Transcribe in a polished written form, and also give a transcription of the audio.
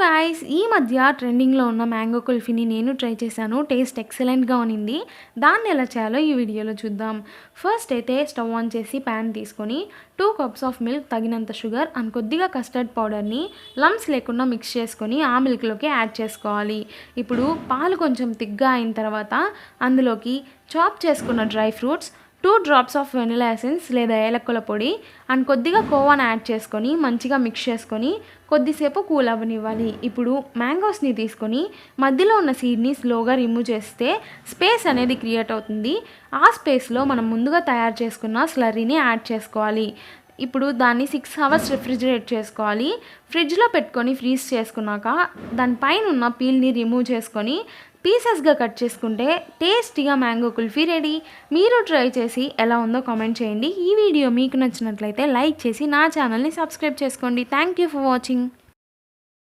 Guys, ఈ మధ్య ట్రెండింగ్లో ఉన్న మ్యాంగో కుల్ఫీని నేను ట్రై చేశాను. టేస్ట్ ఎక్సలెంట్గా ఉన్నింది. దాన్ని ఎలా చేయాలో ఈ వీడియోలో చూద్దాం. ఫస్ట్ అయితే స్టవ్ ఆన్ చేసి ప్యాన్ తీసుకొని 2 కప్స్ ఆఫ్ మిల్క్, తగినంత షుగర్ అండ్ కొద్దిగా కస్టర్డ్ పౌడర్ని లమ్స్ లేకుండా మిక్స్ చేసుకొని ఆ మిల్క్లోకి యాడ్ చేసుకోవాలి. ఇప్పుడు పాలు కొంచెం తిగ్గా అయిన తర్వాత అందులోకి చాప్ చేసుకున్న dry fruits, 2 drops of vanilla essence లేదా ఏలక్కుల పొడి అండ్ కొద్దిగా కోవాని యాడ్ చేసుకొని మంచిగా మిక్స్ చేసుకొని కొద్దిసేపు కూల్ అవ్వనివ్వాలి. ఇప్పుడు మ్యాంగోస్ని తీసుకొని మధ్యలో ఉన్న సీడ్ని స్లోగా రిమూవ్ చేస్తే స్పేస్ అనేది క్రియేట్ అవుతుంది. ఆ స్పేస్లో మనం ముందుగా తయారు చేసుకున్న స్లర్రీని యాడ్ చేసుకోవాలి. ఇప్పుడు దాన్ని 6 అవర్స్ రిఫ్రిజిరేట్ చేసుకోవాలి. ఫ్రిడ్జ్లో పెట్టుకొని ఫ్రీజ్ చేసుకున్నాక దానిపైన ఉన్న పీల్ని రిమూవ్ చేసుకొని పీసెస్గా కట్ చేసుకుంటే టేస్టీగా మ్యాంగో కుల్ఫీ రెడీ. మీరు ట్రై చేసి ఎలా ఉందో కామెంట్ చేయండి. ఈ వీడియో మీకు నచ్చినట్లయితే లైక్ చేసి నా ఛానల్ని సబ్స్క్రైబ్ చేసుకోండి. Thank you for watching.